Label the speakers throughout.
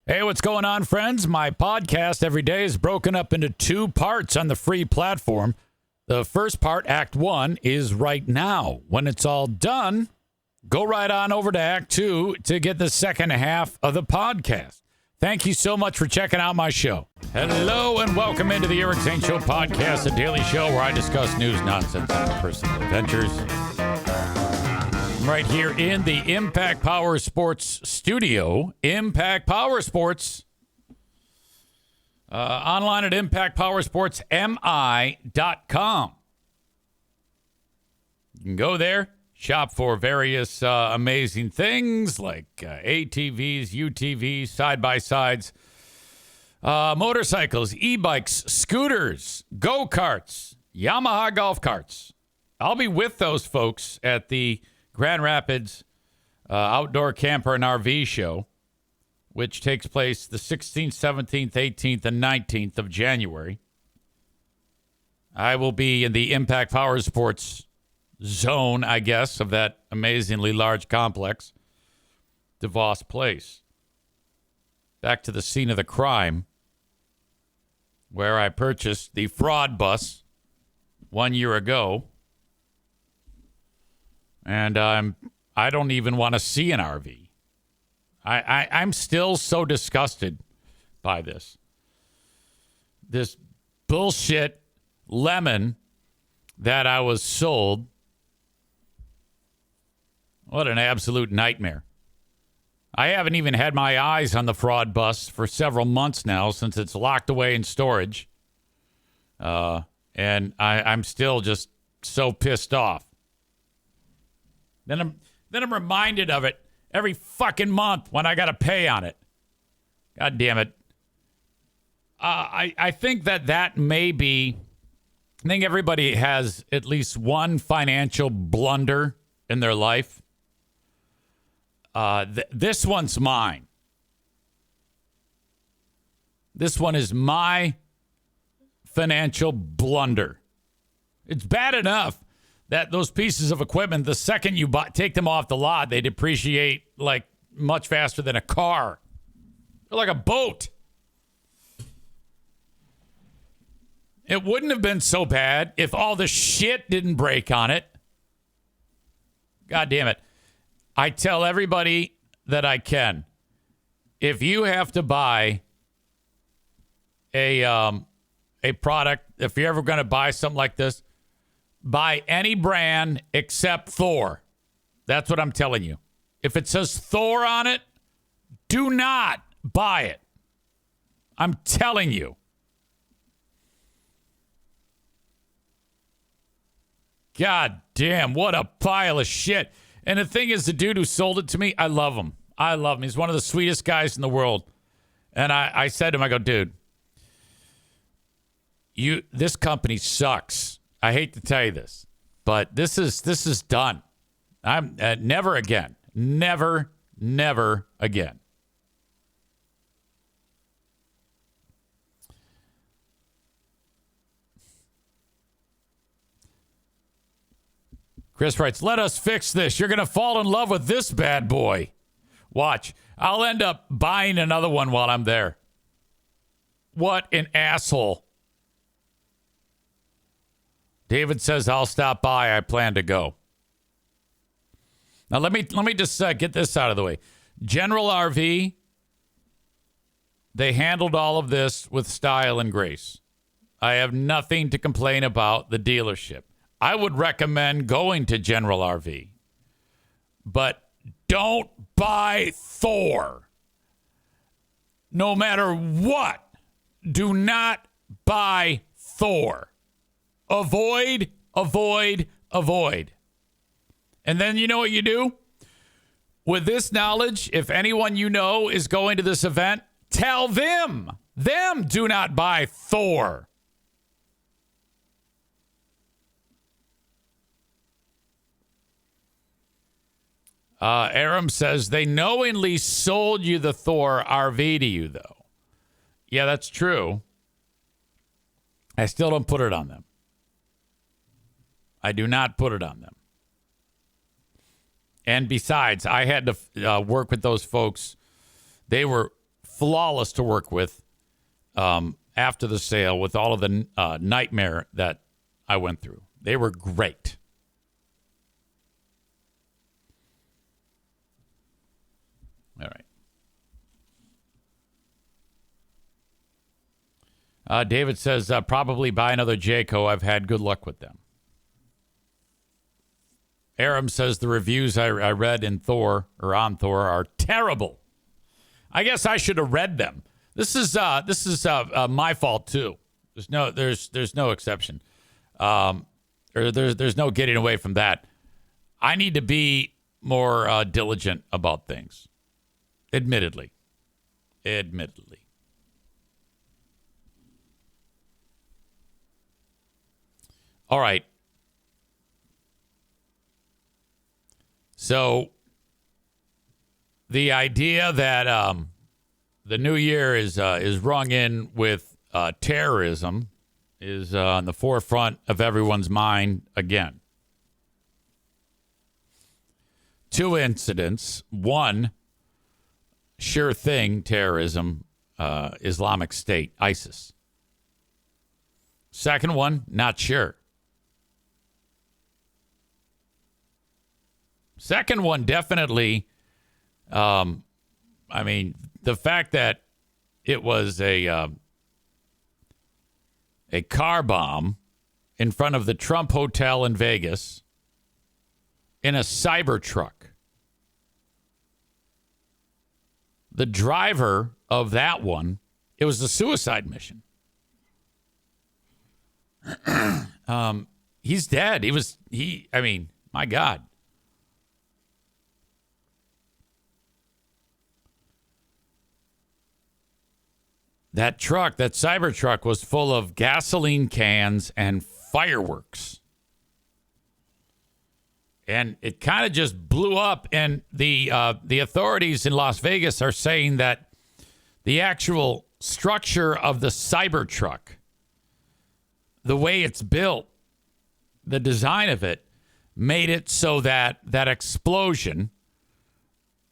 Speaker 1: Hey, what's going on, friends? My podcast every day is broken up into two parts on the free platform. The first part, Act 1, is right now. When it's all done, go right on over to Act 2 to get the second half of the podcast. Thank you so much for checking out my show. Hello and welcome into the Eric Zane Show podcast, a daily show where I discuss news, nonsense, and personal adventures. I'm right here in the Impact Power Sports studio. Impact Power Sports. Online at impactpowersportsmi.com. You can go there, shop for various amazing things like ATVs, UTVs, side-by-sides, motorcycles, e-bikes, scooters, go-karts, Yamaha golf carts. I'll be with those folks at the Grand Rapids Outdoor Camper and RV Show, which takes place the 16th, 17th, 18th, and 19th of January. I will be in the Impact Power Sports zone, I guess, of that amazingly large complex, DeVos Place. Back to the scene of the crime, where I purchased the fraud bus 1 year ago. And I don't even want to see an RV. I'm still so disgusted by this. This bullshit lemon that I was sold. What an absolute nightmare. I haven't even had my eyes on the fraud bus for several months now since it's locked away in storage. And I'm still just so pissed off. Then I'm reminded of it every fucking month when I got to pay on it. God damn it. I think that may be... I think everybody has at least one financial blunder in their life. This one's mine. This one is my financial blunder. It's bad enough that those pieces of equipment, the second you take them off the lot, they depreciate like much faster than a car. They're like a boat. It wouldn't have been so bad if all the shit didn't break on it. God damn it. I tell everybody that I can, if you have to buy a product, if you're ever going to buy something like this, buy any brand except Thor. That's what I'm telling you. If it says Thor on it, do not buy it. I'm telling you. God damn, what a pile of shit. And the thing is, the dude who sold it to me, I love him. I love him. He's one of the sweetest guys in the world. And I said to him, I go, dude, this company sucks. I hate to tell you this, but this is done. I'm never again. Never again. Chris writes, let us fix this. You're going to fall in love with this bad boy. Watch. I'll end up buying another one while I'm there. What an asshole. David says, I'll stop by. I plan to go. Now, let me just get this out of the way. General RV, they handled all of this with style and grace. I have nothing to complain about the dealership. I would recommend going to General RV. But don't buy Thor. No matter what, do not buy Thor. Avoid. And then you know what you do? With this knowledge, if anyone you know is going to this event, tell them do not buy Thor. Aram says they knowingly sold you the Thor RV to you, though. Yeah, that's true. I still don't put it on them. I do not put it on them. And besides, I had to work with those folks. They were flawless to work with after the sale with all of the nightmare that I went through. They were great. All right. David says, probably buy another Jayco. I've had good luck with them. Aram says the reviews I read in Thor or on Thor are terrible. I guess I should have read them. This is my fault too. There's no exception. There's no getting away from that. I need to be more diligent about things. Admittedly. All right. So the idea that the new year is rung in with terrorism is on the forefront of everyone's mind again. 2 incidents. One, sure thing, terrorism, Islamic State, ISIS. Second one, not sure. Second one, definitely, the fact that it was a car bomb in front of the Trump Hotel in Vegas in a Cybertruck. The driver of that one, it was a suicide mission. He's dead. My God. That Cybertruck was full of gasoline cans and fireworks. And it kind of just blew up. And the authorities in Las Vegas are saying that the actual structure of the Cybertruck, the way it's built, the design of it, made it so that that explosion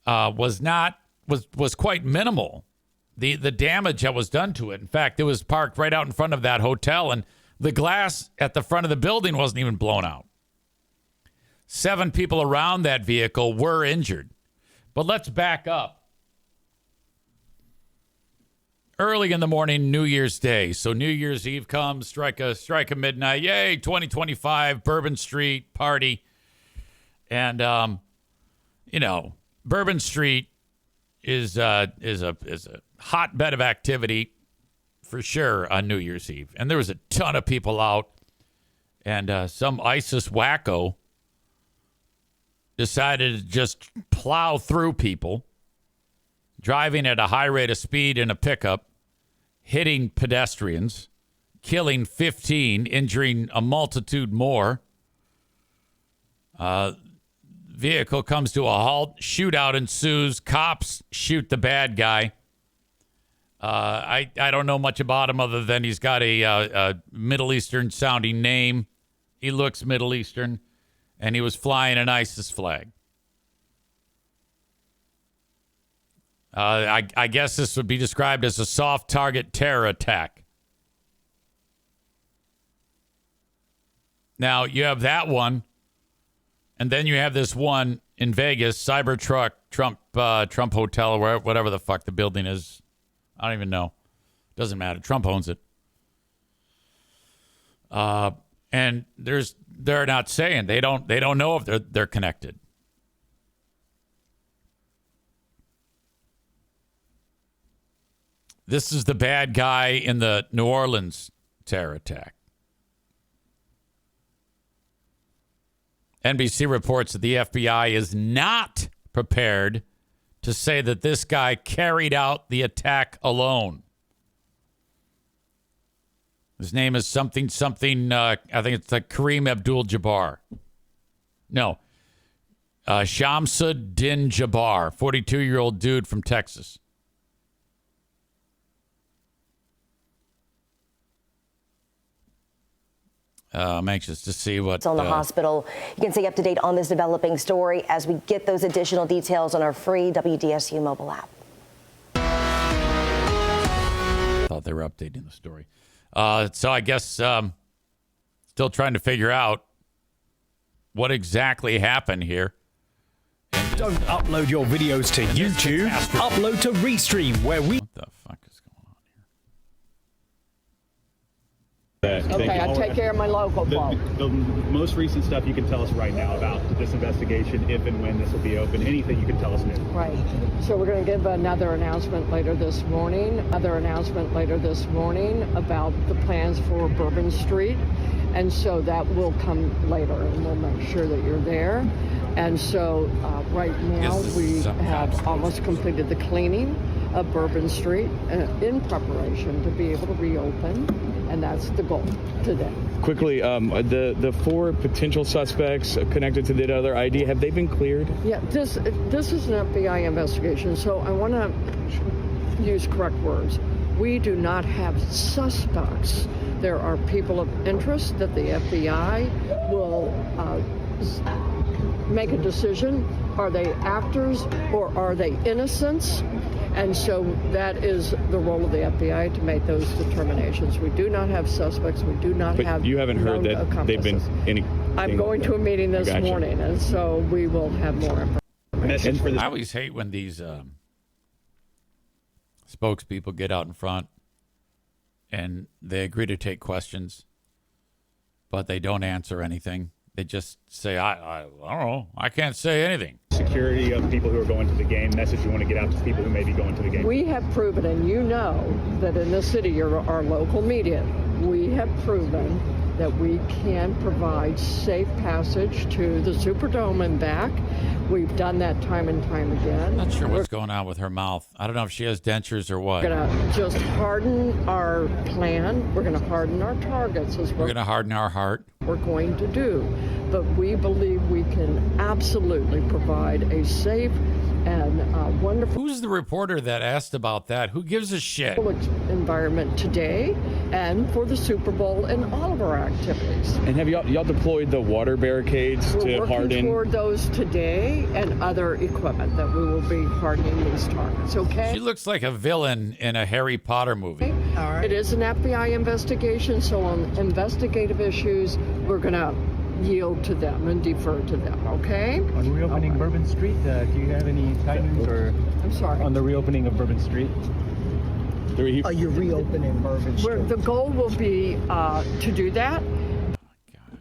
Speaker 1: was quite minimal. The damage that was done to it. In fact, it was parked right out in front of that hotel, and the glass at the front of the building wasn't even blown out. 7 people around that vehicle were injured. But let's back up. Early in the morning, New Year's Day. So New Year's Eve comes, strike a midnight. Yay, 2025, Bourbon Street party. And, Bourbon Street is a hotbed of activity for sure on New Year's Eve. And there was a ton of people out. And some ISIS wacko decided to just plow through people, driving at a high rate of speed in a pickup, hitting pedestrians, killing 15, injuring a multitude more. Vehicle comes to a halt, shootout ensues, cops shoot the bad guy. I don't know much about him other than he's got a Middle Eastern sounding name. He looks Middle Eastern, and he was flying an ISIS flag. I guess this would be described as a soft target terror attack. Now, you have that one, and then you have this one in Vegas, Cybertruck, Trump Hotel, or whatever the fuck the building is. I don't even know. Doesn't matter. Trump owns it. And they're not saying, they don't know if they're connected. This is the bad guy in the New Orleans terror attack. NBC reports that the FBI is not prepared to say that this guy carried out the attack alone. His name is something, I think it's like Kareem Abdul-Jabbar. No. Shamsuddin Jabbar, 42-year-old dude from Texas. I'm anxious to see what's
Speaker 2: on the hospital. You can stay up to date on this developing story as we get those additional details on our free WDSU mobile app.
Speaker 1: they were updating the story. So I guess still trying to figure out what exactly happened here.
Speaker 3: Don't upload your videos to YouTube. Upload to Restream, where we...
Speaker 1: What the fuck is going on here?
Speaker 4: Okay, I take care of my local folk.
Speaker 5: The most recent stuff you can tell us right now about this investigation, if and when this will be open, anything you can tell us new.
Speaker 4: Right. So we're going to give another announcement later this morning. About the plans for Bourbon Street. And so that will come later, and we'll make sure that you're there. And so right now we have almost completed the cleaning of Bourbon Street in preparation to be able to reopen, and that's the goal today.
Speaker 6: Quickly, the 4 potential suspects connected to the other ID, have they been cleared?
Speaker 4: Yeah, this is an FBI investigation, so I want to use correct words. We do not have suspects. There are people of interest that the FBI will make a decision. Are they actors or are they innocents? And so that is the role of the FBI to make those determinations. We do not have suspects. We do not have.
Speaker 6: But you haven't heard that they've been any.
Speaker 4: I'm going to a meeting this morning, and so we will have more information.
Speaker 1: I always hate when these spokespeople get out in front and they agree to take questions, but they don't answer anything. They just say, I don't know. I can't say anything.
Speaker 5: Security of people who are going to the game, message you want to get out to people who may be going to the game.
Speaker 4: We have proven, and you know, that in the city, our local media, we have proven that we can provide safe passage to the Superdome and back. We've done that time and time again.
Speaker 1: Not sure what's going on with her mouth. I don't know if she has dentures or what.
Speaker 4: We're going to just harden our plan. We're going to harden our targets.
Speaker 1: We're going to harden our heart.
Speaker 4: We're going to do. But we believe we can absolutely provide a safe and wonderful.
Speaker 1: Who's the reporter that asked about that? Who gives a shit?
Speaker 4: Environment today and for the Super Bowl and all of our activities.
Speaker 6: And have y'all deployed the water barricades to harden?
Speaker 4: We're working toward those today and other equipment that we will be hardening these targets, okay?
Speaker 1: She looks like a villain in a Harry Potter movie.
Speaker 4: All right. It is an FBI investigation, so on investigative issues, we're going to yield to them and defer to them, okay?
Speaker 7: On reopening Bourbon Street, do you have any tidings or...
Speaker 4: I'm sorry?
Speaker 7: On the reopening of Bourbon Street?
Speaker 8: You're reopening Bourbon Street.
Speaker 4: The goal will be to do that.
Speaker 1: Oh, God.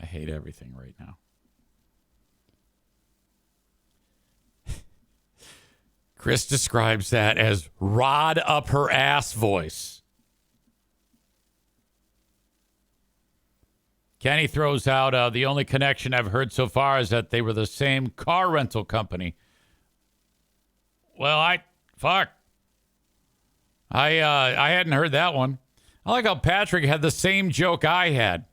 Speaker 1: I hate everything right now. Chris describes that as rod up her ass voice. Kenny throws out, the only connection I've heard so far is that they were the same car rental company. Well, I hadn't heard that one. I like how Patrick had the same joke I had.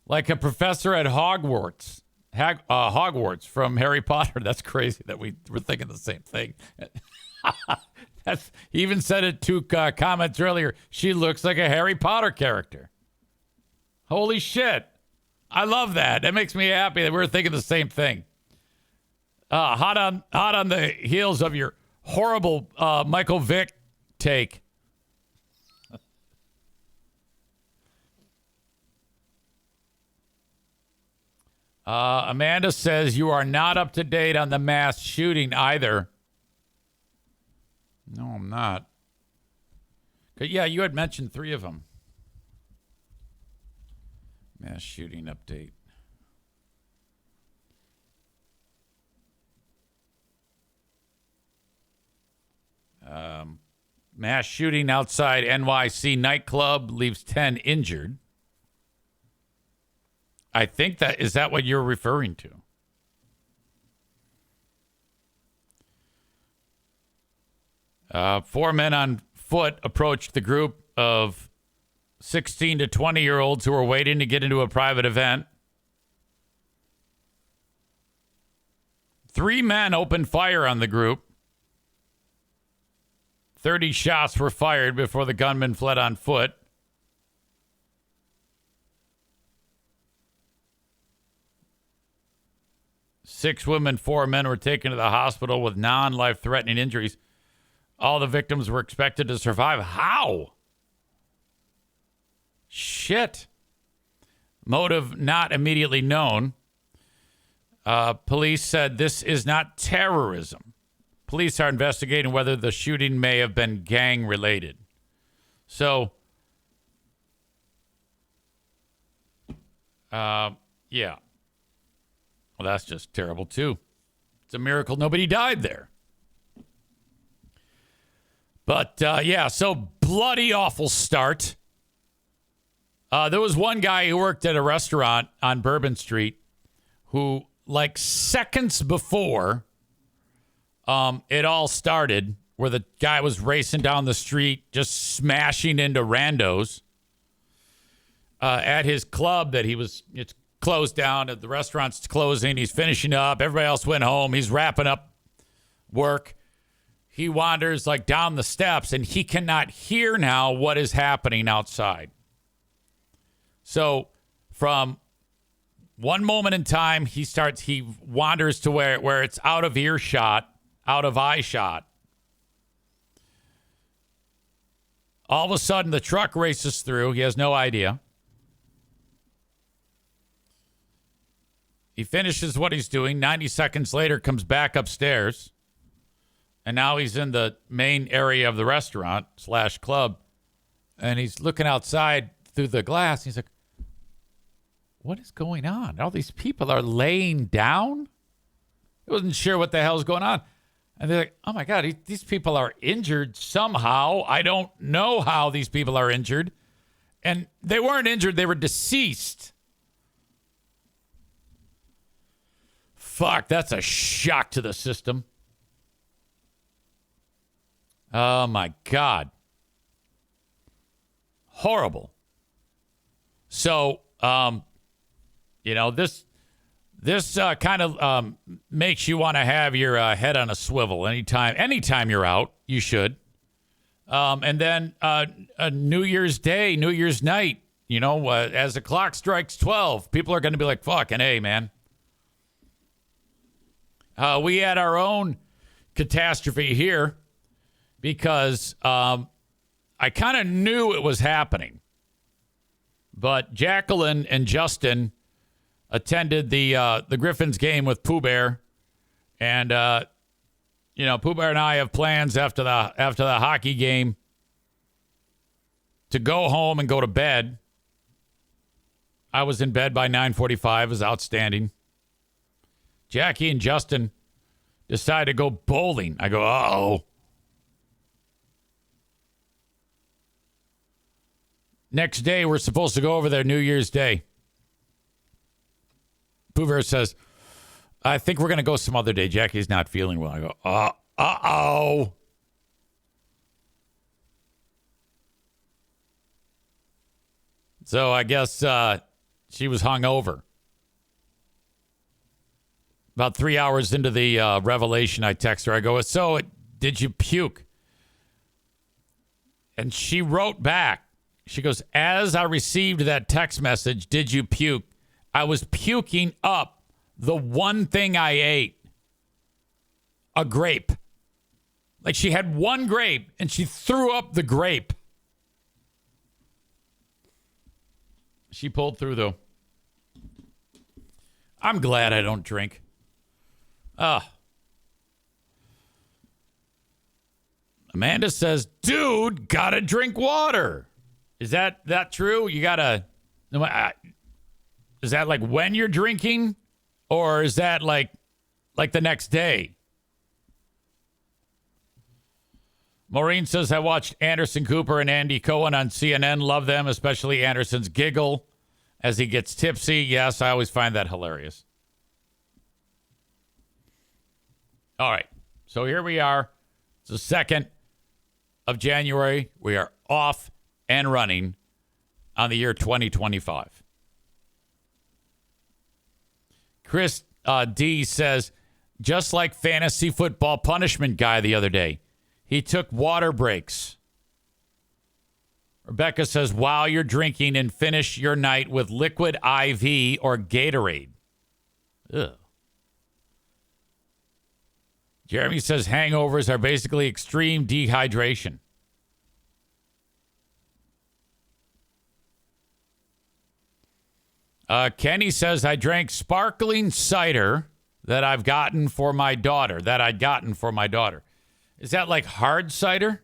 Speaker 1: Like a professor at Hogwarts. Hogwarts from Harry Potter. That's crazy that we were thinking the same thing. He even said it 2 comments earlier. She looks like a Harry Potter character. Holy shit. I love that. That makes me happy that we're thinking the same thing. Hot on the heels of your horrible Michael Vick take. Amanda says you are not up to date on the mass shooting either. No, I'm not. Yeah, you had mentioned 3 of them. Mass shooting update. Mass shooting outside NYC nightclub leaves 10 injured. I think is that what you're referring to? 4 men on foot approached the group of 16 to 20-year-olds who were waiting to get into a private event. 3 men opened fire on the group. 30 shots were fired before the gunman fled on foot. Six women, 4 men were taken to the hospital with non-life-threatening injuries. All the victims were expected to survive. How? Shit. Motive not immediately known. Police said this is not terrorism. Police are investigating whether the shooting may have been gang related. So, yeah. Well, that's just terrible, too. It's a miracle nobody died there. But, yeah, so bloody awful start. There was one guy who worked at a restaurant on Bourbon Street who, like seconds before it all started, where the guy was racing down the street, just smashing into randos at his club that it's closed down. The restaurant's closing. He's finishing up. Everybody else went home. He's wrapping up work. He wanders like down the steps, and he cannot hear now what is happening outside. So from one moment in time, he wanders to where it's out of earshot, out of eye shot. All of a sudden, the truck races through. He has no idea. He finishes what he's doing. 90 seconds later, comes back upstairs. And now he's in the main area of the restaurant / club. And he's looking outside through the glass. He's like, what is going on? All these people are laying down? He wasn't sure what the hell's going on. And they're like, oh, my God, these people are injured somehow. I don't know how these people are injured. And they weren't injured. They were deceased. Fuck, that's a shock to the system. Oh, my God. Horrible. So, this kind of makes you want to have your head on a swivel anytime you're out. You should. And then New Year's Day, New Year's night, as the clock strikes 12, people are going to be like, fucking A, man. We had our own catastrophe here because I kind of knew it was happening. But Jacqueline and Justin attended the Griffins game with Pooh Bear, and Pooh Bear and I have plans after the hockey game to go home and go to bed. I was in bed by 9:45. It was outstanding. Jackie and Justin decided to go bowling. I go, uh-oh. Next day, we're supposed to go over there New Year's Day. Pooh Bear says, I think we're going to go some other day. Jackie's not feeling well. I go, uh-oh. So I guess she was hungover. About 3 hours into the revelation, I text her. I go, so did you puke? And she wrote back. She goes, as I received that text message, did you puke? I was puking up the one thing I ate. A grape. Like she had one grape and she threw up the grape. She pulled through, though. I'm glad I don't drink. Amanda says, dude, gotta drink water. Is that true? You gotta... Is that like when you're drinking? Or is that like the next day? Maureen says, I watched Anderson Cooper and Andy Cohen on CNN. Love them, especially Anderson's giggle as he gets tipsy. Yes, I always find that hilarious. All right. So here we are. It's the 2nd of January. We are off and running on the year 2025. Chris D says, just like fantasy football punishment guy the other day, he took water breaks. Rebecca says, while you're drinking and finish your night with liquid IV or Gatorade. Ugh. Jeremy says hangovers are basically extreme dehydration. Kenny says I drank sparkling cider that I'd gotten for my daughter. Is that like hard cider?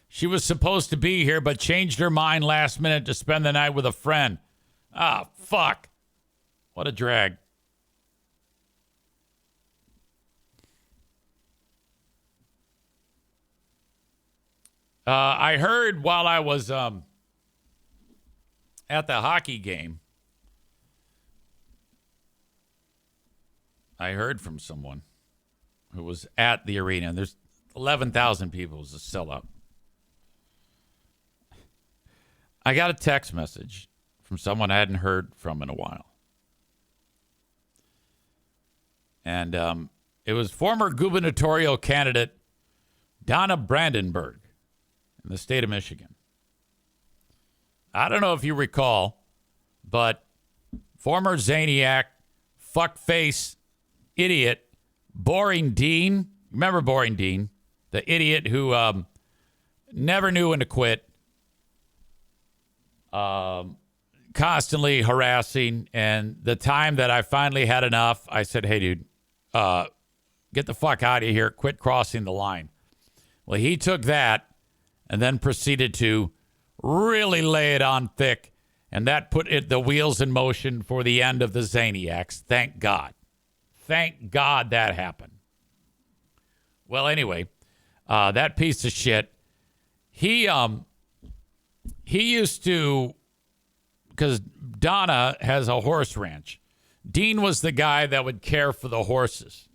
Speaker 1: She was supposed to be here, but changed her mind last minute to spend the night with a friend. Ah, fuck. What a drag. I heard while I was at the hockey game, I heard from someone who was at the arena. There's 11,000 people. It was a sellout. I got a text message from someone I hadn't heard from in a while. And it was former gubernatorial candidate Donna Brandenburg in the state of Michigan. I don't know if you recall, but former Zaniac, fuckface, idiot, Boring Dean. Remember Boring Dean? The idiot who never knew when to quit. Constantly harassing. And the time that I finally had enough, I said, hey, dude, get the fuck out of here. Quit crossing the line. Well, he took that and then proceeded to really lay it on thick. And that put the wheels in motion for the end of the Zaniacs. Thank God. Thank God that happened. Well, anyway, that piece of shit, he used to, because Donna has a horse ranch. Dean was the guy that would care for the horses.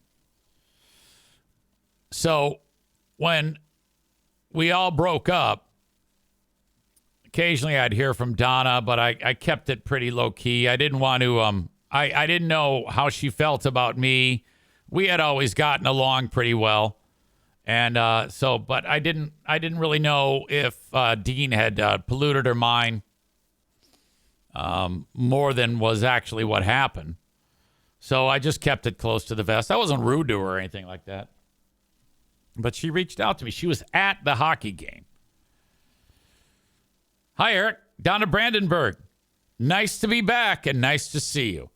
Speaker 1: So when we all broke up, occasionally I'd hear from Donna, but I kept it pretty low key. I didn't want to, I didn't know how she felt about me. We had always gotten along pretty well. And but I didn't really know if Dean had polluted her mind more than was actually what happened. So I just kept it close to the vest. I wasn't rude to her or anything like that. But she reached out to me. She was at the hockey game. Hi, Eric. Donna Brandenburg. Nice to be back and nice to see you.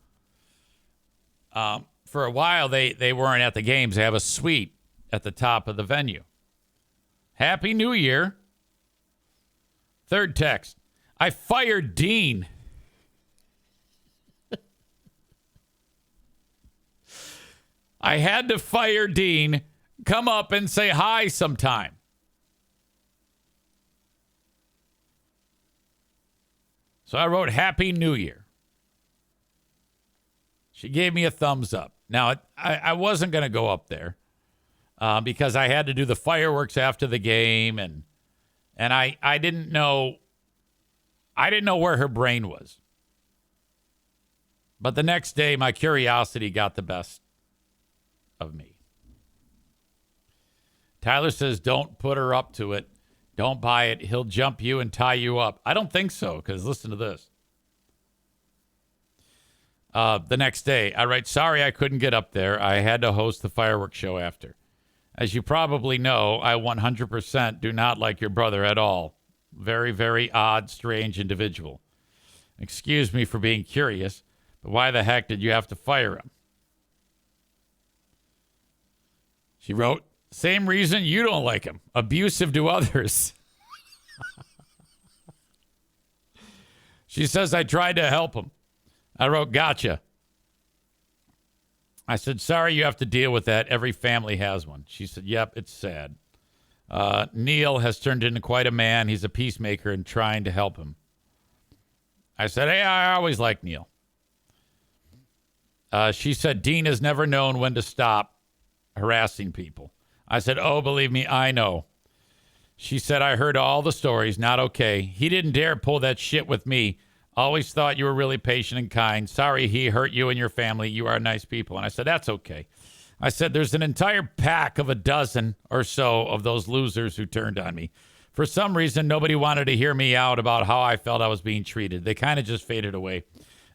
Speaker 1: For a while, they weren't at the games. They have a suite at the top of the venue. Happy New Year. Third text. I fired Dean. I had to fire Dean. Come up and say hi sometime. So I wrote Happy New Year. She gave me a thumbs up. Now, I wasn't going to go up there because I had to do the fireworks after the game, and I didn't know where her brain was. But the next day, my curiosity got the best of me. Tyler says, don't put her up to it. Don't buy it. He'll jump you and tie you up. I don't think so, because listen to this. The next day, I write, sorry I couldn't get up there. I had to host the fireworks show after. As you probably know, I 100% do not like your brother at all. Very, very odd, strange individual. Excuse me for being curious, but why the heck did you have to fire him? She wrote, same reason you don't like him. Abusive to others. She says, I tried to help him. I wrote, gotcha. I said, sorry you have to deal with that. Every family has one. She said, yep, it's sad. Neil has turned into quite a man. He's a peacemaker and trying to help him. I said, hey, I always liked Neil. She said, Dean has never known when to stop harassing people. I said, oh, believe me, I know. She said, I heard all the stories. Not okay. He didn't dare pull that shit with me. Always thought you were really patient and kind. Sorry he hurt you and your family. You are nice people. And I said, that's okay. I said, there's an entire pack of a dozen or so of those losers who turned on me. For some reason, nobody wanted to hear me out about how I felt I was being treated. They kind of just faded away.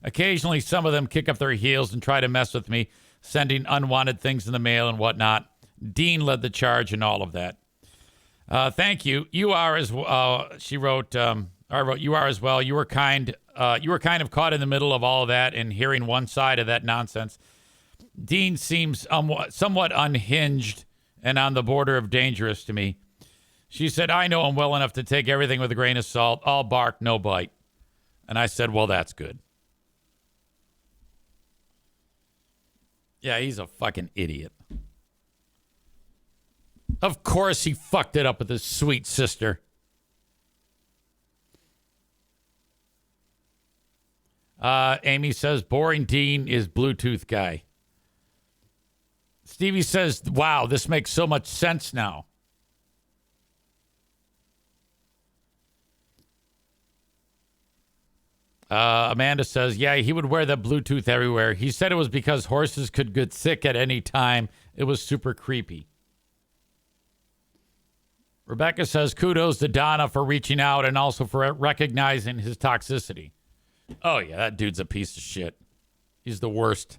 Speaker 1: Occasionally, some of them kick up their heels and try to mess with me, sending unwanted things in the mail and whatnot. Dean led the charge in all of that. Thank you. You are as she wrote. I wrote, you are as well. You were kind of caught in the middle of all of that and hearing one side of that nonsense. Dean seems somewhat unhinged and on the border of dangerous to me. She said, I know him well enough to take everything with a grain of salt. All bark, no bite. And I said, well, that's good. Yeah, he's a fucking idiot. Of course he fucked it up with his sweet sister. Amy says, boring Dean is Bluetooth guy. Stevie says, wow, this makes so much sense now. Amanda says, yeah, he would wear the Bluetooth everywhere. He said it was because horses could get sick at any time. It was super creepy. Rebecca says, kudos to Donna for reaching out and also for recognizing his toxicity. Oh, yeah, that dude's a piece of shit. He's the worst.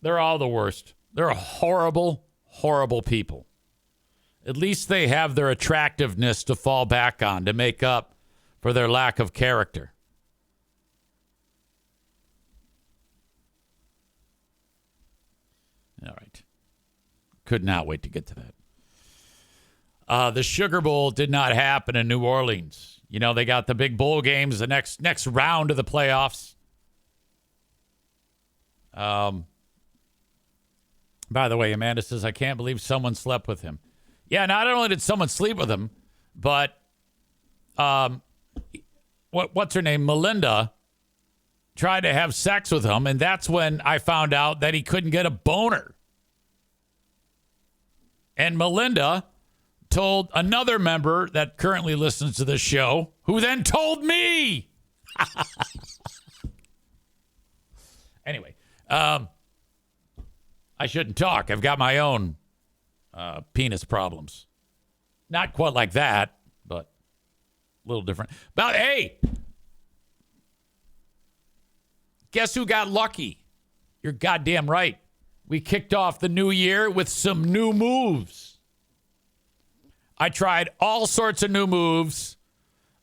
Speaker 1: They're all the worst. They're horrible, horrible people. At least they have their attractiveness to fall back on to make up for their lack of character. All right. Could not wait to get to that. The Sugar Bowl did not happen in New Orleans. You know, they got the big bowl games, the next round of the playoffs. By the way, Amanda says, I can't believe someone slept with him. Yeah, not only did someone sleep with him, but what's her name? Melinda tried to have sex with him, and that's when I found out that he couldn't get a boner. And Melinda told another member that currently listens to this show, who then told me. Anyway, I shouldn't talk. I've got my own penis problems. Not quite like that, but a little different. But hey, guess who got lucky? You're goddamn right. We kicked off the new year with some new moves. I tried all sorts of new moves.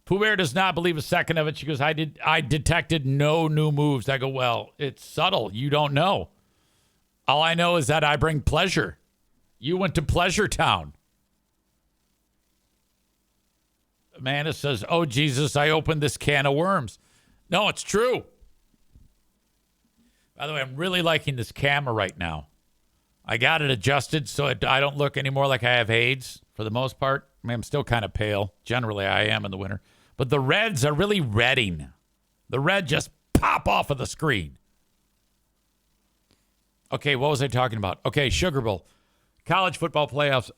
Speaker 1: Pooh Bear does not believe a second of it. She goes, I detected no new moves. I go, well, it's subtle. You don't know. All I know is that I bring pleasure. You went to Pleasure Town. Amanda says, oh, Jesus, I opened this can of worms. No, it's true. By the way, I'm really liking this camera right now. I got it adjusted so I don't look anymore like I have AIDS for the most part. I mean, I'm still kind of pale. Generally, I am in the winter. But the reds are really redding. The red just pop off of the screen. Okay, what was I talking about? Okay, Sugar Bowl. College football playoffs.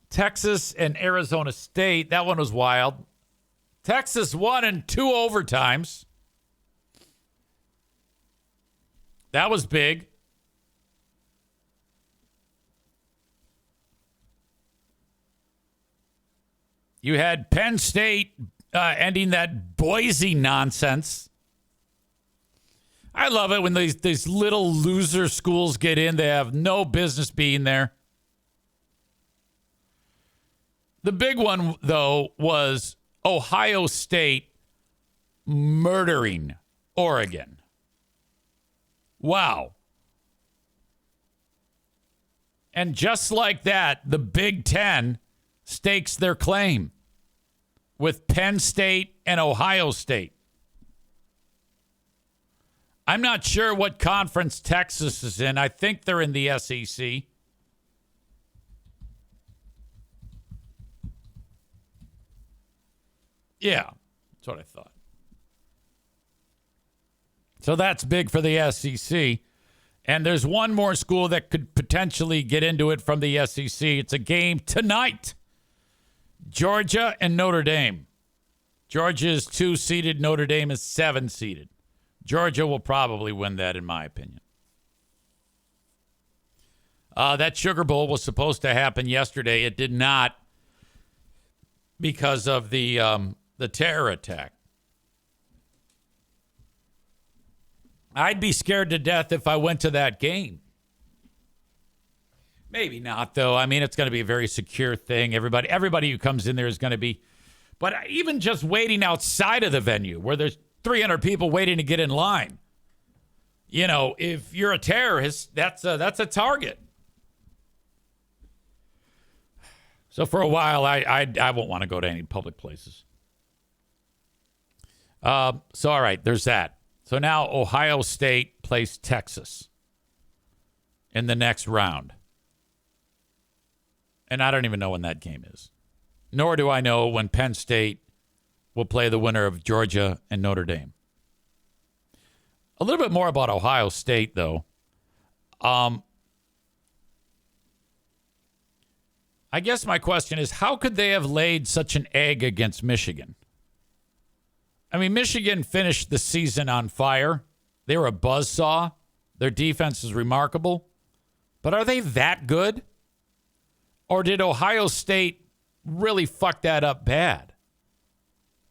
Speaker 1: Texas and Arizona State. That one was wild. Texas won in 2 overtimes. That was big. You had Penn State ending that Boise nonsense. I love it when these little loser schools get in. They have no business being there. The big one, though, was Ohio State murdering Oregon. Wow. And just like that, the Big Ten stakes their claim with Penn State and Ohio State. I'm not sure what conference Texas is in. I think they're in the SEC. Yeah, that's what I thought. So that's big for the SEC. And there's one more school that could potentially get into it from the SEC. It's a game tonight. Georgia and Notre Dame. Georgia is 2-seeded. Notre Dame is 7-seeded. Georgia will probably win that, in my opinion. That Sugar Bowl was supposed to happen yesterday. It did not because of the terror attack. I'd be scared to death if I went to that game. Maybe not, though. I mean, it's going to be a very secure thing. Everybody who comes in there is going to be. But even just waiting outside of the venue where there's 300 people waiting to get in line, you know, if you're a terrorist, that's a target. So for a while, I won't want to go to any public places. All right, there's that. So now Ohio State plays Texas in the next round. And I don't even know when that game is. Nor do I know when Penn State will play the winner of Georgia and Notre Dame. A little bit more about Ohio State, though. I guess my question is, how could they have laid such an egg against Michigan? I mean, Michigan finished the season on fire. They were a buzzsaw. Their defense is remarkable. But are they that good? Or did Ohio State really fuck that up bad?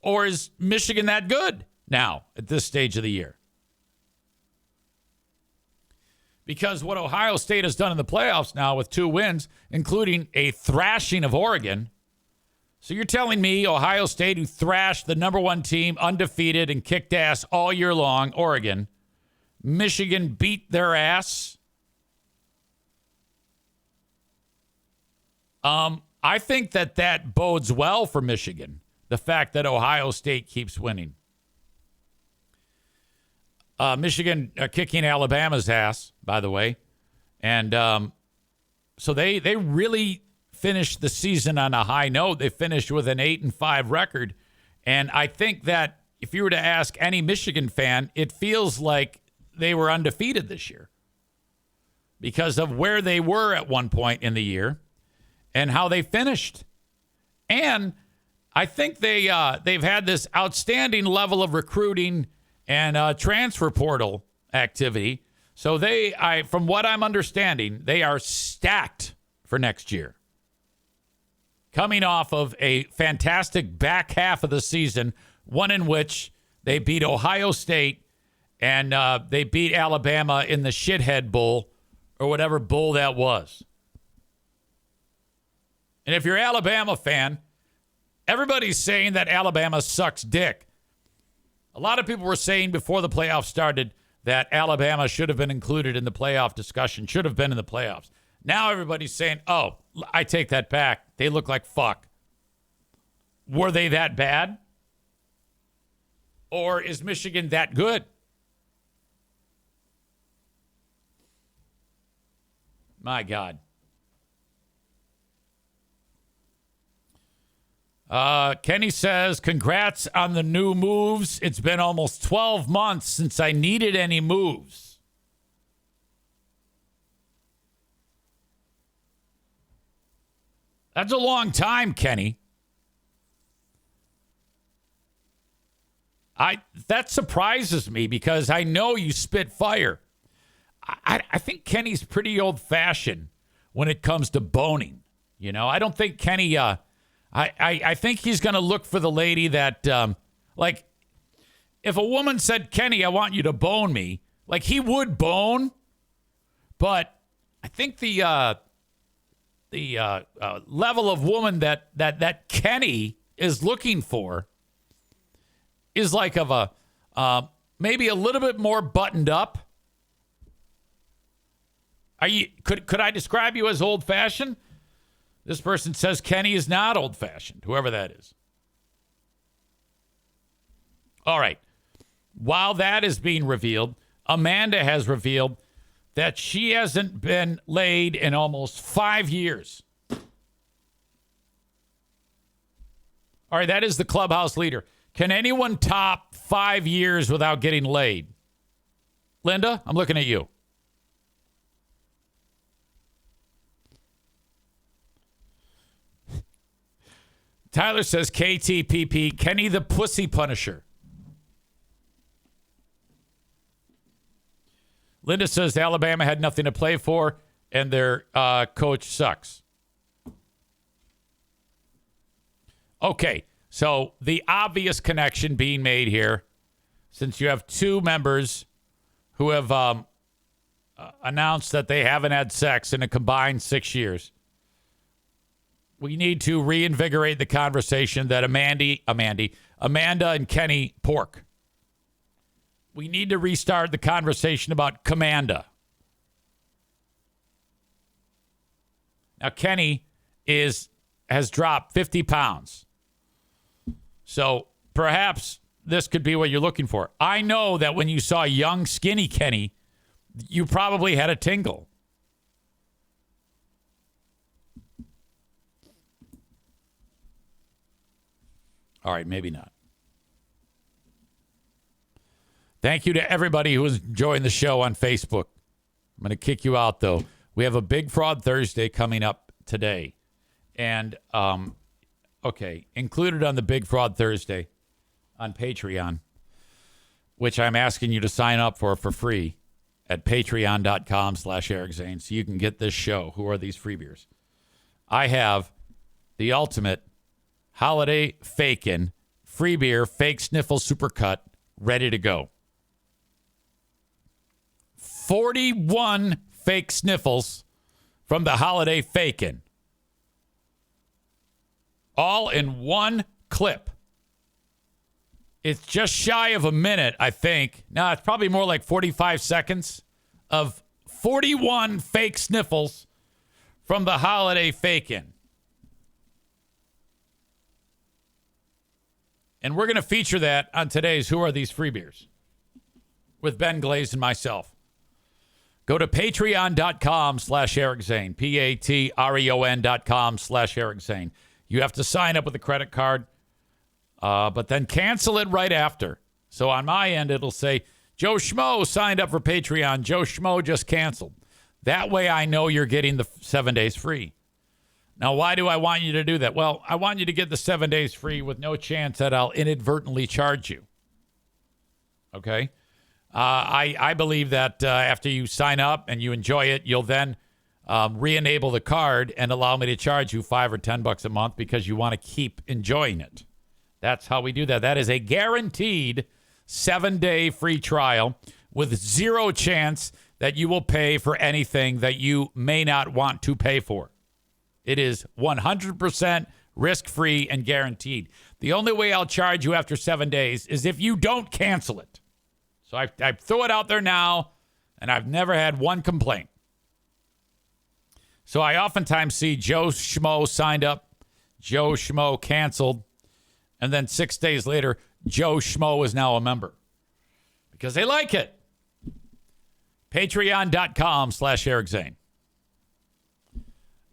Speaker 1: Or is Michigan that good now at this stage of the year? Because what Ohio State has done in the playoffs now with 2 wins, including a thrashing of Oregon. So you're telling me Ohio State, who thrashed the number 1 team, undefeated, and kicked ass all year long, Oregon, Michigan beat their ass? I think that bodes well for Michigan, the fact that Ohio State keeps winning. Michigan kicking Alabama's ass, by the way. And so they really finished the season on a high note. They finished with an 8-5 record. And I think that if you were to ask any Michigan fan, it feels like they were undefeated this year because of where they were at one point in the year and how they finished. And I think they've had this outstanding level of recruiting and transfer portal activity. So from what I'm understanding, they are stacked for next year. Coming off of a fantastic back half of the season, one in which they beat Ohio State and they beat Alabama in the Shithead Bowl or whatever bowl that was. And if you're an Alabama fan, everybody's saying that Alabama sucks dick. A lot of people were saying before the playoffs started that Alabama should have been included in the playoff discussion, should have been in the playoffs. Now everybody's saying, oh, I take that back. They look like fuck. Were they that bad? Or is Michigan that good? My God. Kenny says, congrats on the new moves. It's been almost 12 months since I needed any moves. That's a long time, Kenny. That surprises me because I know you spit fire. I think Kenny's pretty old-fashioned when it comes to boning. You know, I don't think Kenny... I think he's going to look for the lady that, like, if a woman said, Kenny, I want you to bone me, like, he would bone, but I think the level of woman that Kenny is looking for is like of a, maybe a little bit more buttoned up. Could I describe you as old-fashioned? This person says Kenny is not old-fashioned, whoever that is. All right. While that is being revealed, Amanda has revealed that she hasn't been laid in almost 5 years. All right, that is the clubhouse leader. Can anyone top 5 years without getting laid? Linda, I'm looking at you. Tyler says KTPP, Kenny the Pussy Punisher. Linda says Alabama had nothing to play for and their coach sucks. Okay, so the obvious connection being made here, since you have 2 members who have announced that they haven't had sex in a combined 6 years. We need to reinvigorate the conversation that Amanda and Kenny pork. We need to restart the conversation about Commanda. Now, Kenny has dropped 50 pounds. So perhaps this could be what you're looking for. I know that when you saw young, skinny Kenny, you probably had a tingle. All right, maybe not. Thank you to everybody who is enjoying the show on Facebook. I'm going to kick you out, though. We have a Big Fraud Thursday coming up today. And, included on the Big Fraud Thursday on Patreon, which I'm asking you to sign up for free at patreon.com/Eric Zane so you can get this show. Who are these free beers? I have the ultimate holiday fakin' free beer, fake sniffle supercut, ready to go. 41 fake sniffles from the holiday fakin'. All in one clip. It's just shy of a minute, I think. No, it's probably more like 45 seconds of 41 fake sniffles from the holiday fakin'. And we're going to feature that on today's Who Are These Free Beers with Ben Glaze and myself. Go to patreon.com/Eric Zane, patreon.com/Eric Zane. You have to sign up with a credit card, but then cancel it right after. So on my end, it'll say, Joe Schmo signed up for Patreon. Joe Schmo just canceled. That way I know you're getting the 7 days free. Now, why do I want you to do that? Well, I want you to get the 7 days free with no chance that I'll inadvertently charge you. Okay? I believe that after you sign up and you enjoy it, you'll then re-enable the card and allow me to charge you $5 or $10 a month because you want to keep enjoying it. That's how we do that. That is a guaranteed 7-day free trial with zero chance that you will pay for anything that you may not want to pay for. It is 100% risk-free and guaranteed. The only way I'll charge you after 7 days is if you don't cancel it. So I throw it out there now, and I've never had one complaint. So I oftentimes see Joe Schmo signed up, Joe Schmo canceled, and then 6 days later, Joe Schmo is now a member because they like it. Patreon.com/Eric Zane.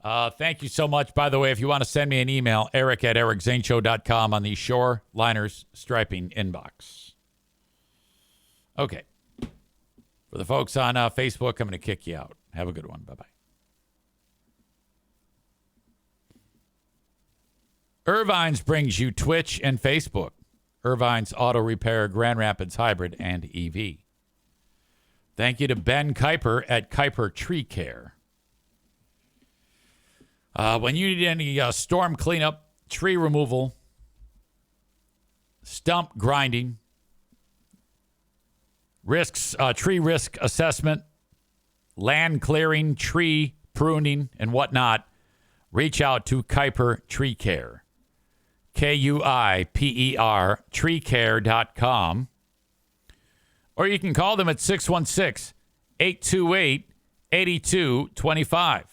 Speaker 1: Thank you so much. By the way, if you want to send me an email, eric@ericzaneshow.com on the Shoreliners Striping inbox. Okay. For the folks on Facebook, I'm going to kick you out. Have a good one. Bye-bye. Irvine's brings you Twitch and Facebook. Irvine's Auto Repair, Grand Rapids Hybrid, and EV. Thank you to Ben Kuiper at Kuiper Tree Care. When you need any storm cleanup, tree removal, stump grinding, tree risk assessment, land clearing, tree pruning, and whatnot, reach out to Kuiper Tree Care. KUIPER, treecare.com. Or you can call them at 616-828-8225.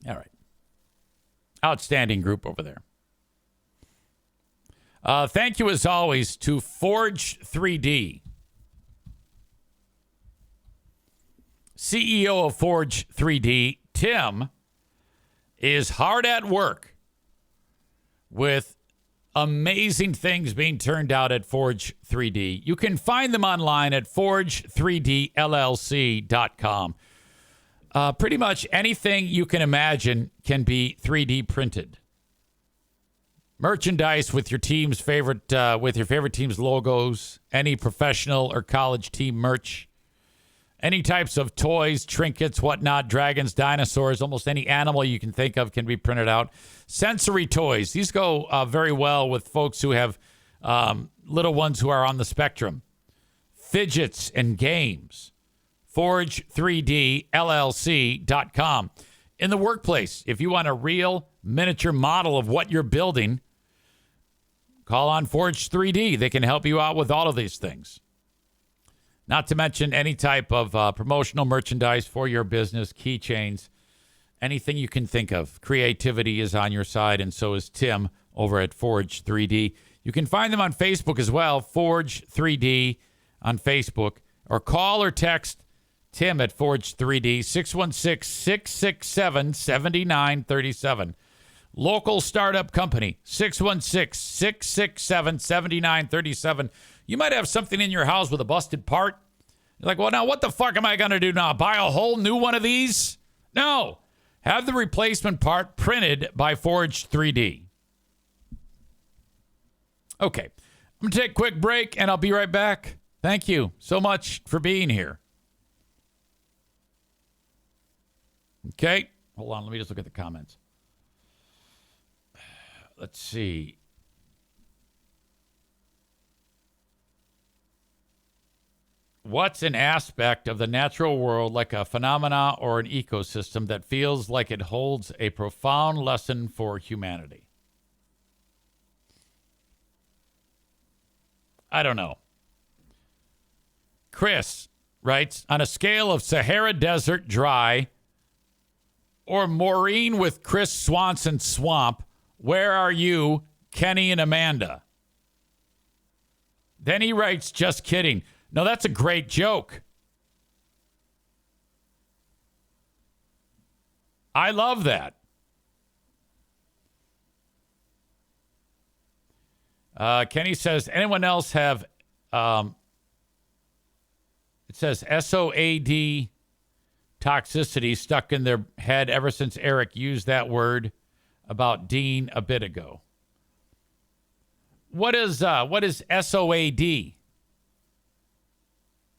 Speaker 1: All right. Outstanding group over there. Thank you, as always, to Forge 3D. CEO of Forge 3D, Tim, is hard at work with amazing things being turned out at Forge 3D. You can find them online at forge3dllc.com. Pretty much anything you can imagine can be 3D printed. Merchandise with your team's favorite team's logos, any professional or college team merch, any types of toys, trinkets, whatnot, dragons, dinosaurs, almost any animal you can think of can be printed out. Sensory toys. These go very well with folks who have little ones who are on the spectrum. Fidgets and games. Forge3DLLC.com. In the workplace, if you want a real miniature model of what you're building, call on Forge 3D. They can help you out with all of these things. Not to mention any type of promotional merchandise for your business, keychains, anything you can think of. Creativity is on your side, and so is Tim over at Forge 3D. You can find them on Facebook as well, Forge 3D on Facebook, or call or text Tim at Forge 3D, 616-667-7937. Local startup company, 616-667-7937. You might have something in your house with a busted part. You're like, well, now what the fuck am I going to do now? Buy a whole new one of these? No. Have the replacement part printed by Forge 3D. Okay. I'm going to take a quick break, and I'll be right back. Thank you so much for being here. Okay. Hold on. Let me just look at the comments. Let's see. What's an aspect of the natural world, like a phenomena or an ecosystem, that feels like it holds a profound lesson for humanity? I don't know. Chris writes, on a scale of Sahara Desert dry or Maureen with Chris Swanson swamp, where are you, Kenny and Amanda? Then he writes, just kidding. No, that's a great joke. I love that. Kenny says, anyone else have, it says SOAD toxicity stuck in their head ever since Eric used that word about Dean a bit ago. What is SOAD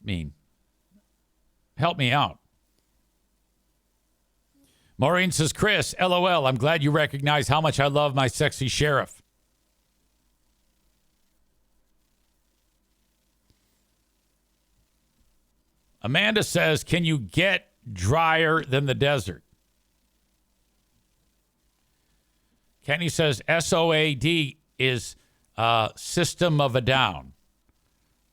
Speaker 1: mean? Help me out. Maureen says, Chris, LOL, I'm glad you recognize how much I love my sexy sheriff. Amanda says, can you get drier than the desert? Kenny says, SOAD is System of a Down.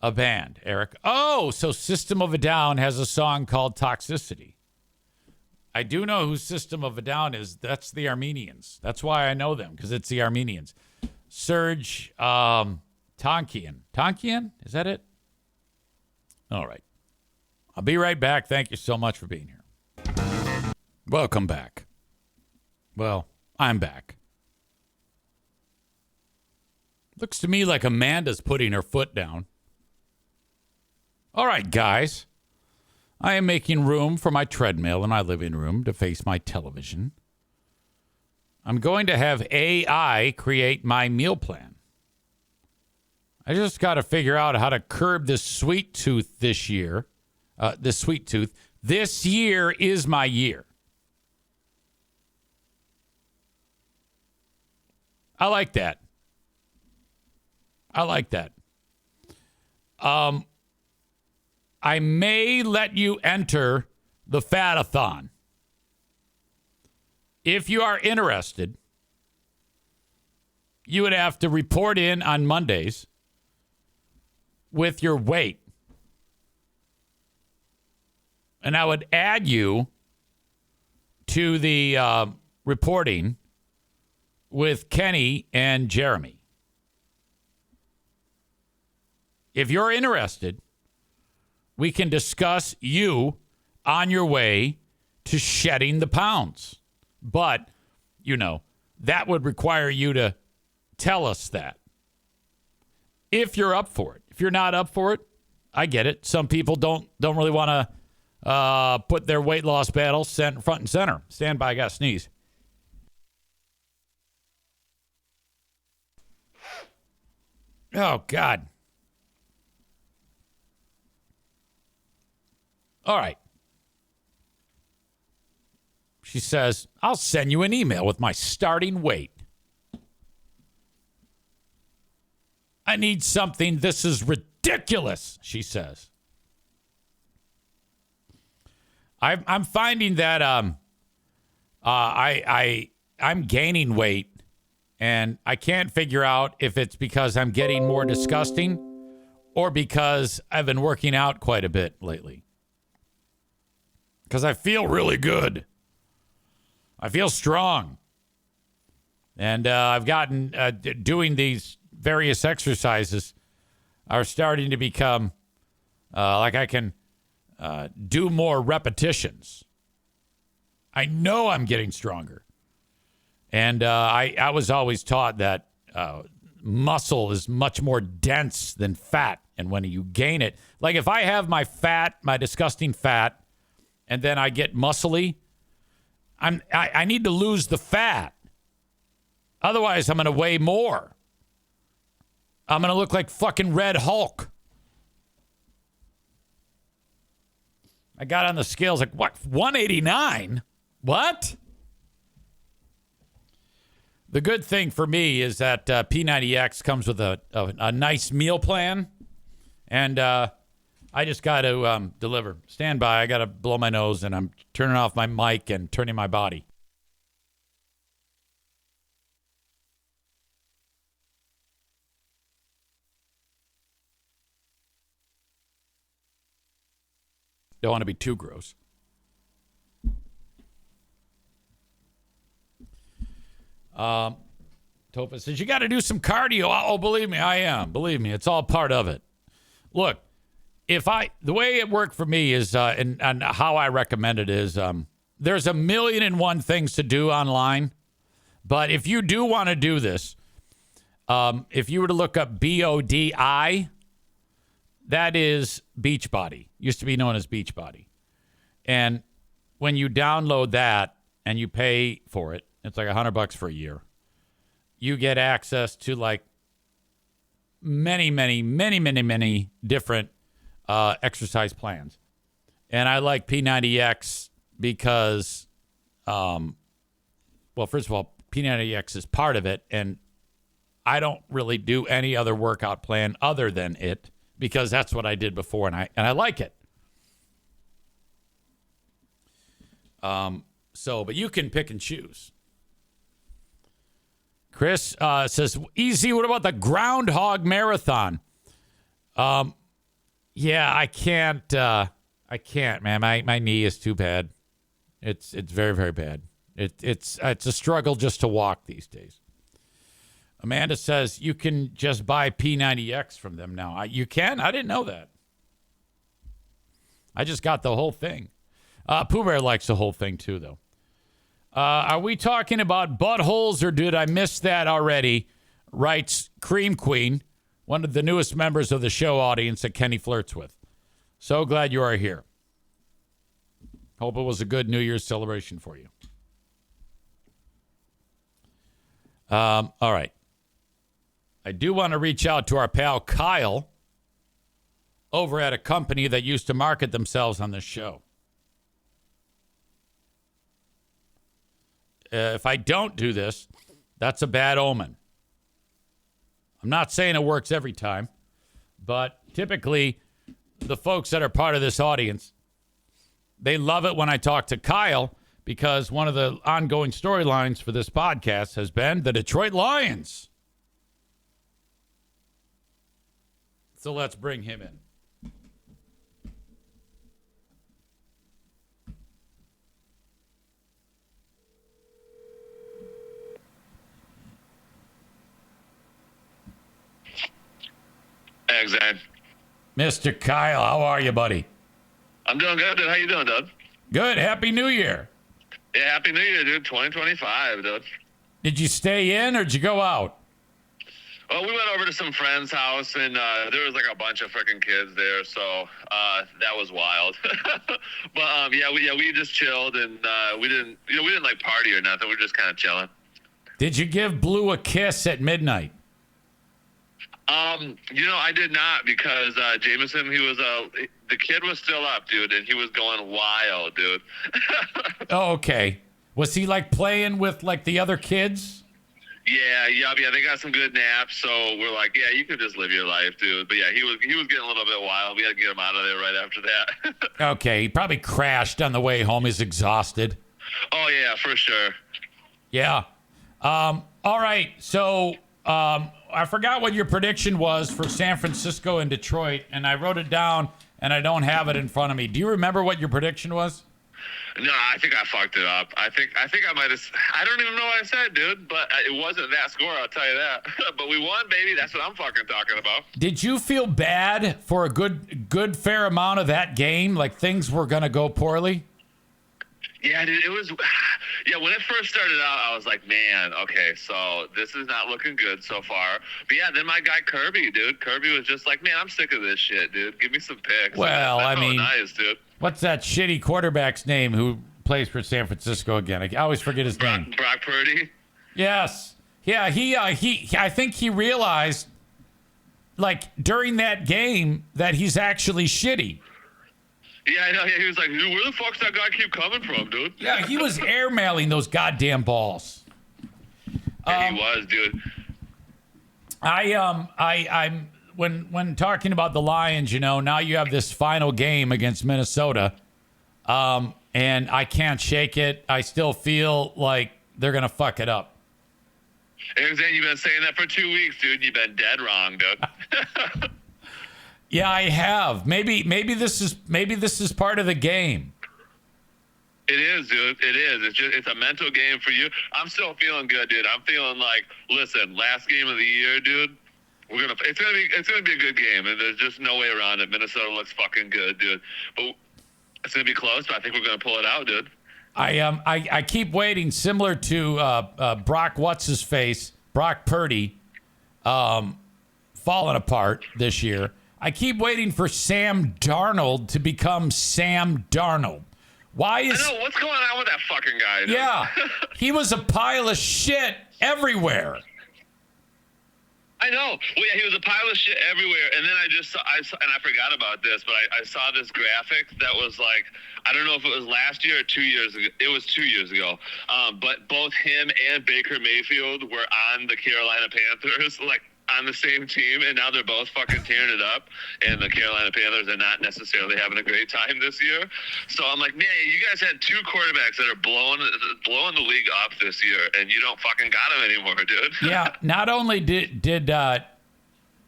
Speaker 1: A band, Eric. Oh, so System of a Down has a song called Toxicity. I do know who System of a Down is. That's the Armenians. That's why I know them, because it's the Armenians. Serge Tankian. Tankian? Is that it? All right. I'll be right back. Thank you so much for being here. Welcome back. Well, I'm back. Looks to me like Amanda's putting her foot down. All right, guys. I am making room for my treadmill in my living room to face my television. I'm going to have AI create my meal plan. I just got to figure out how to curb this sweet tooth this year. This year is my year. I like that. I may let you enter the Fat-a-thon. If you are interested, you would have to report in on Mondays with your weight. And I would add you to the reporting with Kenny and Jeremy. If you're interested, we can discuss you on your way to shedding the pounds. But, that would require you to tell us that. If you're up for it. If you're not up for it, I get it. Some people don't really want to put their weight loss battle front and center. Stand by, I got to sneeze. Oh, God. All right. She says, I'll send you an email with my starting weight. I need something. This is ridiculous, she says. I'm finding that I'm gaining weight, and I can't figure out if it's because I'm getting more disgusting or because I've been working out quite a bit lately. Because I feel really good. I feel strong. And I've gotten, doing these various exercises are starting to become like I can do more repetitions. I know I'm getting stronger. And I was always taught that muscle is much more dense than fat. And when you gain it, like if I have my fat, my disgusting fat, and then I get muscly, I need to lose the fat. Otherwise, I'm going to weigh more. I'm going to look like fucking Red Hulk. I got on the scales like, what, 189? What? The good thing for me is that P90X comes with a nice meal plan. And I just got to deliver. Stand by. I got to blow my nose, and I'm turning off my mic and turning my body. Don't want to be too gross. Topa says, you got to do some cardio. Oh, believe me, I am. Believe me, it's all part of it. Look, the way it worked for me is, and how I recommend it is, there's 1,000,001 things to do online. But if you do want to do this, if you were to look up BODI, that is Beachbody. Used to be known as Beachbody. And when you download that and you pay for it, it's like $100 for a year. You get access to like many different exercise plans. And I like P90X because, well, first of all, P90X is part of it. And I don't really do any other workout plan other than it, because that's what I did before, and I like it. But you can pick and choose. Chris says, easy, what about the Groundhog Marathon? Yeah, I can't, man. My knee is too bad. It's very, very bad. It's a struggle just to walk these days. Amanda says you can just buy P90X from them now. You can? I didn't know that. I just got the whole thing. Pooh Bear likes the whole thing too, though. Are we talking about buttholes, or did I miss that already? Writes Cream Queen, one of the newest members of the show audience that Kenny flirts with. So glad you are here. Hope it was a good New Year's celebration for you. All right. I do want to reach out to our pal Kyle over at a company that used to market themselves on this show. If I don't do this, that's a bad omen. I'm not saying it works every time, but typically the folks that are part of this audience, they love it when I talk to Kyle, because one of the ongoing storylines for this podcast has been the Detroit Lions. So let's bring him in.
Speaker 9: Hey, Zach.
Speaker 1: Mr. Kyle, how are you, buddy?
Speaker 9: I'm doing good, dude. How you doing, dude?
Speaker 1: Good. Happy New Year.
Speaker 9: Yeah, Happy New Year, dude. 2025, dude.
Speaker 1: Did you stay in or did you go out?
Speaker 9: Well, we went over to some friend's house, and there was like a bunch of freaking kids there, so that was wild. But we just chilled, and we didn't like party or nothing. We were just kind of chilling.
Speaker 1: Did you give Blue a kiss at midnight?
Speaker 9: I did not, because Jameson, the kid was still up, dude, and he was going wild, dude.
Speaker 1: Oh, okay. Was he like playing with like the other kids?
Speaker 9: Yeah. They got some good naps, so we're like, yeah, you can just live your life, dude. But yeah, he was getting a little bit wild. We had to get him out of there right after that.
Speaker 1: Okay, he probably crashed on the way home. He's exhausted.
Speaker 9: Oh yeah, for sure.
Speaker 1: Yeah. All right. So I forgot what your prediction was for San Francisco and Detroit, and I wrote it down, and I don't have it in front of me. Do you remember what your prediction was?
Speaker 9: No, I think I fucked it up. I think I might have. I don't even know what I said, dude. But it wasn't that score. I'll tell you that. But we won, baby. That's what I'm fucking talking about.
Speaker 1: Did you feel bad for a good fair amount of that game? Like things were gonna go poorly?
Speaker 9: Yeah, dude. It was. Yeah, when it first started out, I was like, man, okay, so this is not looking good so far. But yeah, then my guy Kirby, dude. Kirby was just like, man, I'm sick of this shit, dude. Give me some picks.
Speaker 1: Well, I mean,
Speaker 9: nice, dude.
Speaker 1: What's that shitty quarterback's name who plays for San Francisco again? I always forget his name.
Speaker 9: Brock Purdy?
Speaker 1: Yes. Yeah, he I think he realized, like, during that game that he's actually shitty.
Speaker 9: Yeah, I know. Yeah, he was like, dude, where the fuck's that guy keep coming from, dude?
Speaker 1: Yeah, he was airmailing those goddamn balls.
Speaker 9: Yeah, he was, dude.
Speaker 1: I'm when talking about the Lions, you know, now you have this final game against Minnesota, and I can't shake it. I still feel like they're gonna fuck it up.
Speaker 9: You've been saying that for 2 weeks, dude. You've been dead wrong, dude.
Speaker 1: Yeah, I have. Maybe this is part of the game.
Speaker 9: It is, dude. It is. It's a mental game for you. I'm still feeling good, dude. I'm feeling like, listen, last game of the year, dude. It's gonna be a good game, and there's just no way around it. Minnesota looks fucking good, dude. But it's gonna be close, but I think we're gonna pull it out, dude.
Speaker 1: I keep waiting, similar to Brock Brock Purdy, falling apart this year. I keep waiting for Sam Darnold to become Sam Darnold. Why is...
Speaker 9: I know, what's going on with that fucking guy, dude?
Speaker 1: Yeah, he was a pile of shit everywhere.
Speaker 9: I know. Well, yeah, he was a pile of shit everywhere. And then I forgot about this, but I saw this graphic that was like, I don't know if it was last year or 2 years ago. It was 2 years ago. But both him and Baker Mayfield were on the Carolina Panthers, like, on the same team, and now they're both fucking tearing it up, and the Carolina Panthers are not necessarily having a great time this year. So I'm like, man, you guys had two quarterbacks that are blowing the league up this year, and you don't fucking got them anymore, dude.
Speaker 1: Yeah, not only did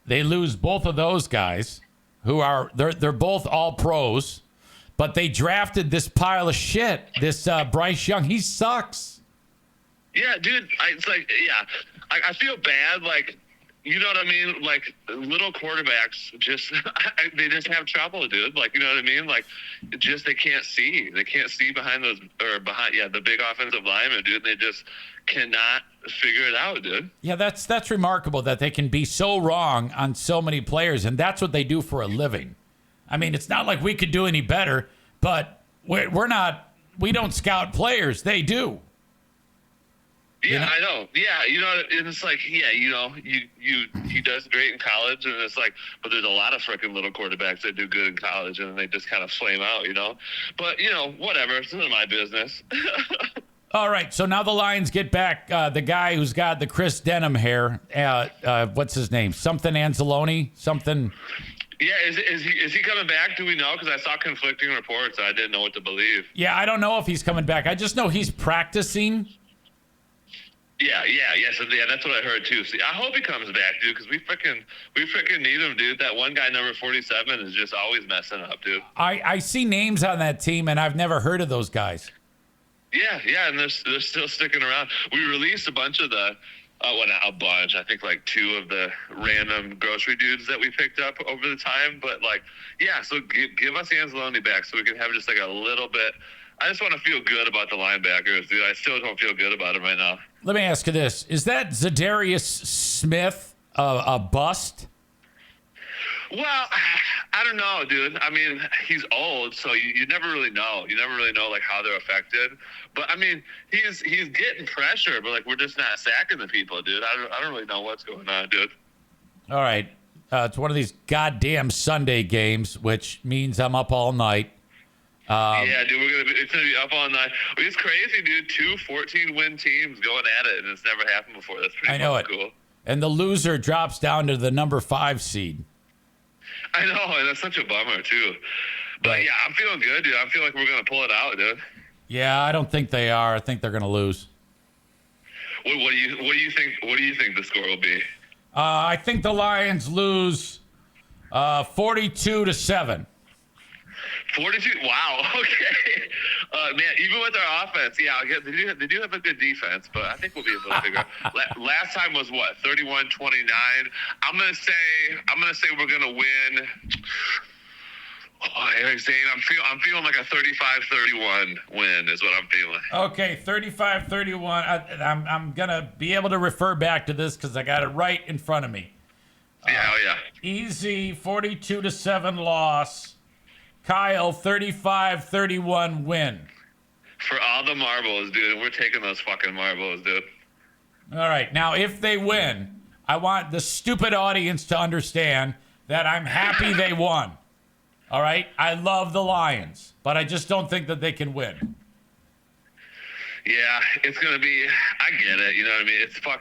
Speaker 1: they lose both of those guys, who are they're both all pros, but they drafted this pile of shit, this Bryce Young. He sucks.
Speaker 9: Yeah, dude. It's like, yeah, I feel bad, like. You know what I mean? Like, little quarterbacks they just have trouble, dude. Like, you know what I mean? Like, they can't see. They can't see behind the big offensive linemen, dude. They just cannot figure it out, dude.
Speaker 1: Yeah, that's remarkable that they can be so wrong on so many players, and that's what they do for a living. I mean, it's not like we could do any better, but we don't scout players. They do.
Speaker 9: Yeah,
Speaker 1: you know?
Speaker 9: I know. Yeah, you know, and it's like, yeah, you know, he does great in college, and it's like, but there's a lot of freaking little quarterbacks that do good in college, and they just kind of flame out, you know. But you know, whatever. It's none of my business.
Speaker 1: All right, so now the Lions get back the guy who's got the Chris Denham hair. What's his name? Something Anzalone? Something.
Speaker 9: Yeah, is he coming back? Do we know? Because I saw conflicting reports. I didn't know what to believe.
Speaker 1: Yeah, I don't know if he's coming back. I just know he's practicing.
Speaker 9: Yeah, that's what I heard too. See, I hope he comes back, dude, because we freaking need him, dude. That one guy, number 47, is just always messing up, dude.
Speaker 1: I see names on that team, and I've never heard of those guys.
Speaker 9: Yeah, and they're still sticking around. We released a bunch of the, well, not a bunch. I think like two of the random grocery dudes that we picked up over the time. But like, yeah, so give us Anzalone back so we can have just like a little bit. I just want to feel good about the linebackers, dude. I still don't feel good about them right now.
Speaker 1: Let me ask you this. Is that Zadarius Smith a bust?
Speaker 9: Well, I don't know, dude. I mean, he's old, so you never really know. You never really know, like, how they're affected. But, I mean, he's getting pressure, but, like, we're just not sacking the people, dude. I don't really know what's going on, dude.
Speaker 1: All right. It's one of these goddamn Sunday games, which means I'm up all night.
Speaker 9: Yeah, dude, it's gonna be up all night. It's crazy, dude. 2 14-win teams going at it, and it's never happened before. That's pretty cool.
Speaker 1: And the loser drops down to the number 5 seed.
Speaker 9: I know, and that's such a bummer too. But yeah, I'm feeling good, dude. I feel like we're gonna pull it out, dude.
Speaker 1: Yeah, I don't think they are. I think they're gonna lose.
Speaker 9: What do you think? What do you think the score will be?
Speaker 1: I think the Lions lose 42-7.
Speaker 9: 42. Wow. Okay. Man, even with our offense, yeah, they do have a good defense, but I think we'll be able to figure out. Last time was what? 31-29. I'm gonna say we're gonna win. Oh, Eric Zane, I'm feeling like a 35-31 win is what I'm feeling.
Speaker 1: Okay, 35-31. I'm gonna be able to refer back to this because I got it right in front of me.
Speaker 9: Yeah,
Speaker 1: Easy 42-7 loss. Kyle 35-31 win.
Speaker 9: For all the marbles, dude. We're taking those fucking marbles, dude.
Speaker 1: All right. Now, if they win, I want the stupid audience to understand that I'm happy they won. All right? I love the Lions, but I just don't think that they can win.
Speaker 9: Yeah, it's going to be, I get it, you know what I mean? It's going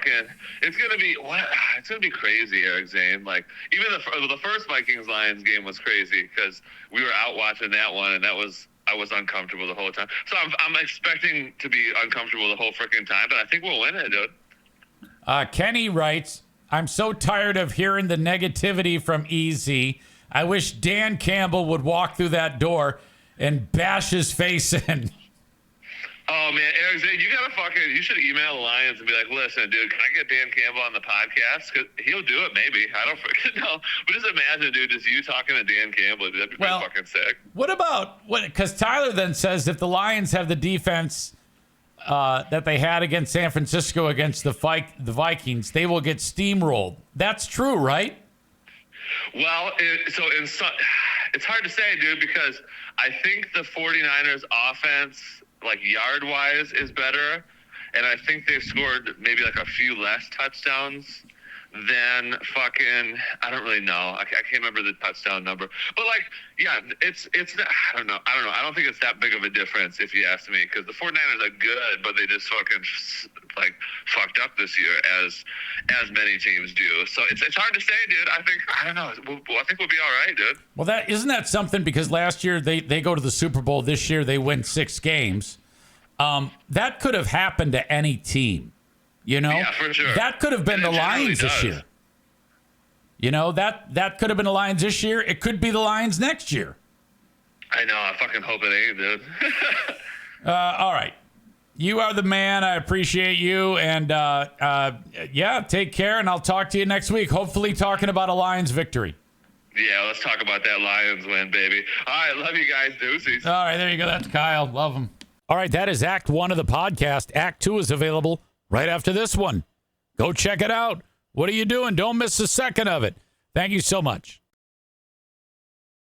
Speaker 9: to be crazy, Eric Zane. Like, even the first Vikings-Lions game was crazy because we were out watching that one, and I was uncomfortable the whole time. So I'm expecting to be uncomfortable the whole freaking time, but I think we'll win it, dude.
Speaker 1: Kenny writes, I'm so tired of hearing the negativity from EZ. I wish Dan Campbell would walk through that door and bash his face in.
Speaker 9: Oh, man, Eric Zane, you should email the Lions and be like, listen, dude, can I get Dan Campbell on the podcast? Because he'll do it, maybe. I don't freaking know. But just imagine, dude, just you talking to Dan Campbell. Dude, that'd be pretty fucking sick.
Speaker 1: What about, because Tyler then says if the Lions have the defense that they had against San Francisco against the Vikings, they will get steamrolled. That's true, right?
Speaker 9: Well, it's hard to say, dude, because I think the 49ers offense, like yard-wise, is better, and I think they've scored maybe like a few less touchdowns than fucking, I don't really know. I can't remember the touchdown number, but like, yeah, it's I don't know. I don't think it's that big of a difference if you ask me, because the 49ers are good, but they just fucking like fucked up this year as many teams do. So it's hard to say, dude. I don't know. I think we'll be all right, dude.
Speaker 1: Well, isn't that something? Because last year they go to the Super Bowl. This year they win 6 games. That could have happened to any team. You know,
Speaker 9: yeah, for sure.
Speaker 1: That could have been the Lions this year. You know, that could have been the Lions this year. It could be the Lions next year.
Speaker 9: I know. I fucking hope it ain't, dude.
Speaker 1: All right. You are the man. I appreciate you. And, yeah, take care, and I'll talk to you next week. Hopefully talking about a Lions victory.
Speaker 9: Yeah, let's talk about that Lions win, baby. All right, love you guys. Deuces.
Speaker 1: All right, there you go. That's Kyle. Love him. All right, that is Act 1 of the podcast. Act 2 is available right after this one. Go check it out. What are you doing? Don't miss a second of it. Thank you so much.